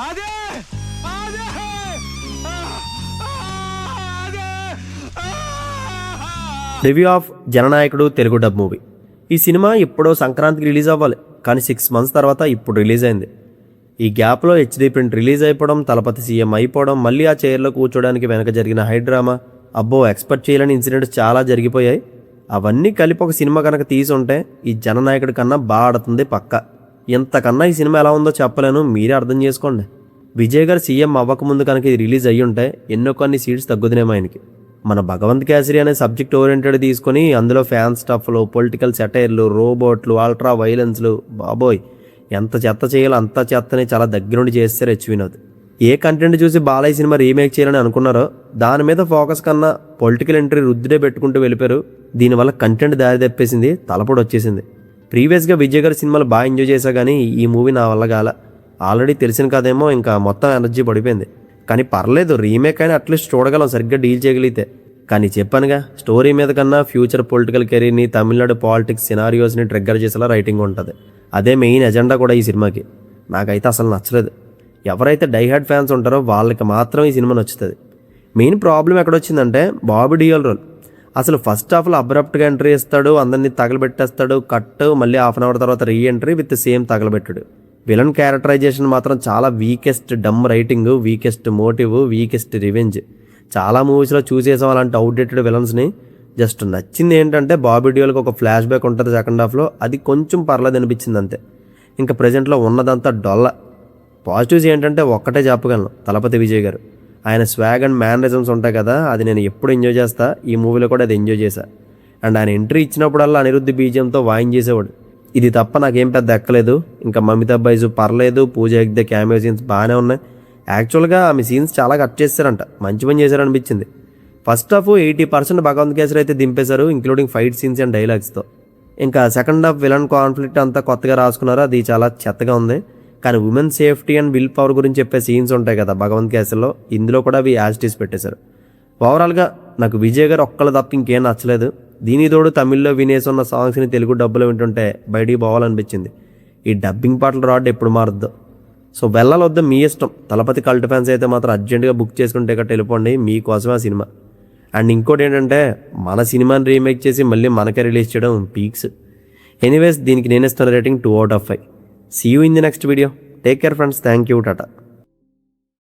అదే అదే review of Jananayakudu Telugu dub movie. ఈ సినిమా ఎప్పుడో సంక్రాంతికి రిలీజ్ అవ్వాలి, కానీ 6 months తర్వాత ఇప్పుడు రిలీజ్ అయింది. ఈ గ్యాప్లో హెచ్డీ ప్రింట్ రిలీజ్ అయిపోవడం, తలపతి సీఎం అయిపోవడం, మళ్ళీ ఆ చైర్లో కూర్చోడానికి వెనక జరిగిన హైడ్రామా, అబ్బో ఎక్స్పెక్ట్ చేయలేని ఇన్సిడెంట్స్ చాలా జరిగిపోయాయి. అవన్నీ కలిపి ఒక సినిమా కనుక తీసుంటే ఈ జననాయకుడి కన్నా బాగా ఆడుతుంది పక్క. ఇంతకన్నా ఈ సినిమా ఎలా ఉందో చెప్పలేను, మీరే అర్థం చేసుకోండి. విజయ్ గారు సీఎం అవ్వకముందు కనుక ఇది రిలీజ్ అయ్యి ఉంటే ఎన్నో కొన్ని సీట్స్ తగ్గుతున్నాయి ఆయనకి. మన భగవంత్ కేసరి అనే సబ్జెక్ట్ ఓరియంటెడ్ తీసుకొని అందులో ఫ్యాన్ స్టఫ్లు, పొలిటికల్ సెటైర్లు, రోబోట్లు, అల్ట్రా వైలెన్స్లు, బాబోయ్ ఎంత చెత్త చేయాలో అంత చెత్తని చాలా దగ్గరుండి చేస్తారు హెచ్ వినోద్. ఏ కంటెంట్ చూసి బాలయ్య సినిమా రీమేక్ చేయాలని అనుకున్నారో దాని మీద ఫోకస్ కన్నా పొలిటికల్ ఎంట్రీ రుద్దుడే పెట్టుకుంటూ వెళ్ళిపోయారు. దీనివల్ల కంటెంట్ దారి తప్పేసింది, తలపొడి వచ్చేసింది. ప్రీవియస్గా విజయ్ గారి సినిమాలు బాగా ఎంజాయ్ చేశా, కానీ ఈ మూవీ నా వల్ల కాల. ఆల్రెడీ తెలిసిన కదేమో, ఇంకా మొత్తం ఎనర్జీ పడిపోయింది. కానీ పర్లేదు, రీమేక్ అయినా అట్లీస్ట్ చూడగలం సరిగ్గా డీల్ చేయగలిగితే. కానీ చెప్పానుగా, స్టోరీ మీద కన్నా ఫ్యూచర్ పొలిటికల్ కెరీర్ని, తమిళనాడు పాలిటిక్స్ సినారియోస్ని ట్రిగ్గర్ చేసేలా రైటింగ్ ఉంటుంది. అదే మెయిన్ ఎజెండా కూడా ఈ సినిమాకి. నాకైతే అసలు నచ్చలేదు. ఎవరైతే డైహార్డ్ ఫ్యాన్స్ ఉంటారో వాళ్ళకి మాత్రం ఈ సినిమా నచ్చుతుంది. మెయిన్ ప్రాబ్లం ఎక్కడొచ్చిందంటే బాబీ డియోల్ రోల్. అసలు ఫస్ట్ హాఫ్లో అబ్రప్ట్గా ఎంట్రీ ఇస్తాడు, అందరినీ తగలబెట్టేస్తాడు, కట్, మళ్ళీ హాఫ్ అన్ అవర్ తర్వాత రీ ఎంట్రీ విత్ సేమ్ తగలబెట్టాడు. విలన్ క్యారెక్టరైజేషన్ మాత్రం చాలా weakest dumb writing, weakest motive, weakest revenge. చాలా మూవీస్లో చూసేసాం అలాంటి అవుట్డేటెడ్ విలన్స్ని. జస్ట్ నచ్చింది ఏంటంటే బాబీ డియోల్కి ఒక ఫ్లాష్ బ్యాక్ ఉంటుంది సెకండ్ హాఫ్లో, అది కొంచెం పర్లేదు అనిపించింది అంతే. ఇంకా ప్రజెంట్లో ఉన్నదంతా డొల్ల. పాజిటివ్స్ ఏంటంటే ఒక్కటే చెప్పగలను, తలపతి విజయ్ గారు. ఆయన స్వాగ్ అండ్ మ్యానరిజమ్స్ ఉంటాయి కదా, అది నేను ఎప్పుడు ఎంజాయ్ చేస్తా, ఈ మూవీలో కూడా అది ఎంజాయ్ చేశా. అండ్ ఆయన ఎంట్రీ ఇచ్చినప్పుడల్లా అనిరుద్ధి బీజియంతో వాయించేసేవాడు. ఇది తప్ప నాకేం పెద్ద ఎక్కలేదు. ఇంకా మమితా బైజు పర్లేదు, పూజ హెగ్దే క్యామియో సీన్స్ బాగానే ఉన్నాయి. యాక్చువల్గా ఆమె సీన్స్ చాలా కట్ చేశారంట, మంచి పని చేశారనిపించింది. ఫస్ట్ హాఫ్ 80% భగవంత్ కేసరి అయితే దింపేశారు, ఇంక్లూడింగ్ ఫైట్ సీన్స్ అండ్ డైలాగ్స్తో. ఇంకా సెకండ్ హాఫ్ విలన్ కాన్ఫ్లిక్ట్ అంతా కొత్తగా రాసుకున్నారు, అది చాలా చెత్తగా ఉంది. కానీ women safety and will power గురించి చెప్పే సీన్స్ ఉంటాయి కదా భగవంత్ కేసరిలో, ఇందులో కూడా అవి యాజిటీస్ పెట్టేశారు. ఓవరాల్గా నాకు విజయ్ గారు ఒక్కళ్ళు తప్ప ఇంకేం నచ్చలేదు. దీని తోడు తమిళ్లో వినేసి ఉన్న సాంగ్స్ని తెలుగు డబ్బులో వింటుంటే బయటికి పోవాలనిపించింది. ఈ డబ్బింగ్ పాటలు రాడ్ ఎప్పుడు మారుద్దో. సో వెళ్ళాలొద్దు మీ ఇష్టం. తలపతి కల్ట్ ఫ్యాన్స్ అయితే మాత్రం అర్జెంటుగా బుక్ చేసుకుని టికెట్ వెళ్ళిపోండి, మీకోసమే ఆ సినిమా. అండ్ ఇంకోటి ఏంటంటే, మన సినిమాని రీమేక్ చేసి మళ్ళీ మనకే రిలీజ్ చేయడం పీక్స్. ఎనీవేస్, దీనికి నేను ఇస్తున్న rating 2 out of 5. See you in the next video. Take care friends. Thank you. Tata.